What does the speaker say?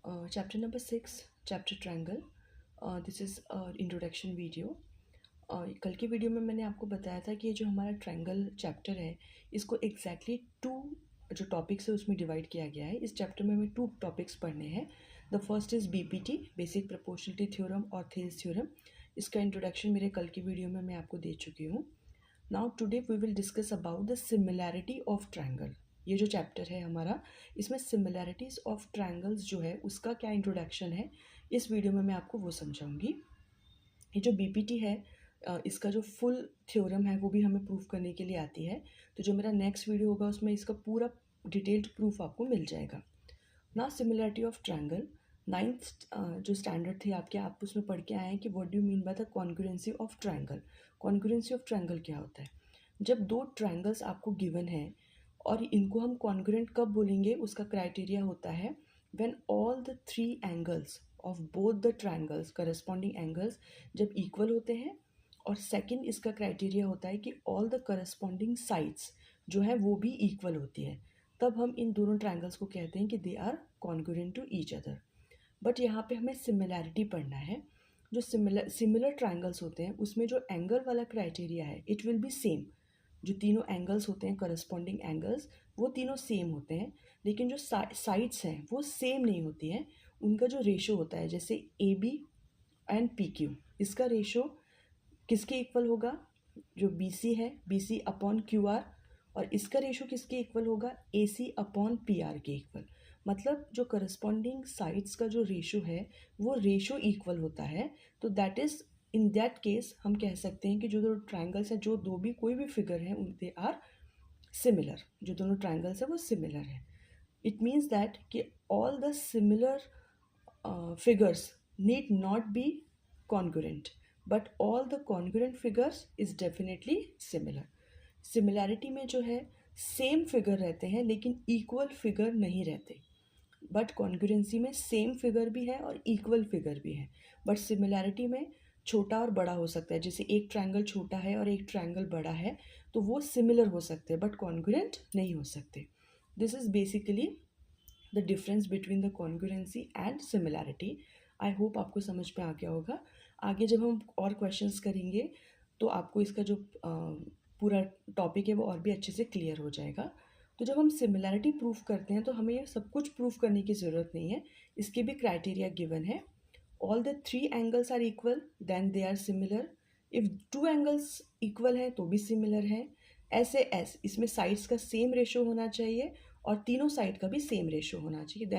Chapter number 6, chapter triangle. This is introduction video. कल के video में मैंने आपको बताया था कि ये जो हमारा ट्रायंगल चैप्टर है इसको एग्जैक्टली टू जो टॉपिक्स है उसमें डिवाइड किया गया है. इस चैप्टर में हमें 2 टॉपिक्स पढ़ने हैं. The first is BPT, basic proportionality theorem और थेल्स थ्योरम. इसका इंट्रोडक्शन मेरे कल की वीडियो में मैं आपको दे चुकी हूँ. Now today we will discuss about the similarity of triangle. ये जो चैप्टर है हमारा, इसमें सिमिलैरिटीज़ ऑफ ट्रायंगल्स जो है उसका क्या इंट्रोडक्शन है, इस वीडियो में मैं आपको वो समझाऊंगी. ये जो बीपीटी है इसका जो फुल थ्योरम है वो भी हमें प्रूफ करने के लिए आती है. तो जो मेरा नेक्स्ट वीडियो होगा उसमें इसका पूरा डिटेल्ड प्रूफ आपको मिल जाएगा. ना सिमिलैरिटी ऑफ ट्रायंगल, नाइन्थ जो स्टैंडर्ड थे आपके, आप उसमें पढ़ के आए हैं कि what do mean by the congruency of triangle. Congruency of triangle क्या होता है? जब 2 ट्रायंगल्स आपको गिवन है और इनको हम कॉन्ग्रुएंट कब बोलेंगे, उसका क्राइटेरिया होता है when all the 3 angles of both the triangles, corresponding angles जब इक्वल होते हैं. और सेकंड इसका क्राइटेरिया होता है कि ऑल द करस्पॉन्डिंग साइड्स जो है वो भी इक्वल होती है. तब हम इन दोनों ट्रायंगल्स को कहते हैं कि they are congruent to each other. But यहाँ पे हमें सिमिलैरिटी पढ़ना है. जो सिमिलर ट्रायंगल्स होते हैं उसमें जो एंगल वाला क्राइटेरिया है इट विल बी सेम. जो तीनों एंगल्स होते हैं करस्पॉन्डिंग एंगल्स वो तीनों सेम होते हैं, लेकिन जो साइड्स हैं वो सेम नहीं होती हैं. उनका जो रेशो होता है, जैसे A B and P Q, इसका रेशो किसके इक्वल होगा? जो बी सी है, B C upon Q R. और इसका रेशो किसके इक्वल होगा? A C upon P R के इक्वल. मतलब जो करस्पॉन्डिंग साइड्स का जो रेशो है वो रेशो इक्वल होता है. तो that is, in that case हम कह सकते हैं कि जो दो ट्रायंगल्स हैं, जो दो भी कोई भी फिगर है, दे आर सिमिलर. जो दोनों ट्रायंगल्स हैं वो सिमिलर है. इट मीन्स दैट कि all the similar figures need not be congruent, but all the congruent figures is definitely similar. Similarity में जो है सेम फिगर रहते हैं लेकिन इक्वल फिगर नहीं रहते. बट कॉन्ग्रुएंसी में सेम फिगर भी है और इक्वल फिगर भी है. बट सिमिलैरिटी में छोटा और बड़ा हो सकता है. जैसे एक ट्रायंगल छोटा है और एक ट्रायंगल बड़ा है तो वो सिमिलर हो सकते हैं बट कॉन्ग्रुएंट नहीं हो सकते. This is basically the difference between the congruency and similarity. I hope आपको समझ में आ गया होगा. आगे जब हम और क्वेश्चंस करेंगे तो आपको इसका जो पूरा टॉपिक है वो और भी अच्छे से क्लियर हो जाएगा. तो जब हम सिमिलैरिटी प्रूफ करते हैं तो हमें ये सब कुछ प्रूफ करने की ज़रूरत नहीं है. इसके भी क्राइटेरिया गिवन है. All the 3 angles are equal then they are similar. If 2 angles equal हैं तो भी सिमिलर हैं. ऐसे इसमें साइड्स का सेम रेशो होना चाहिए और तीनों साइड का भी सेम रेशो होना चाहिए. देन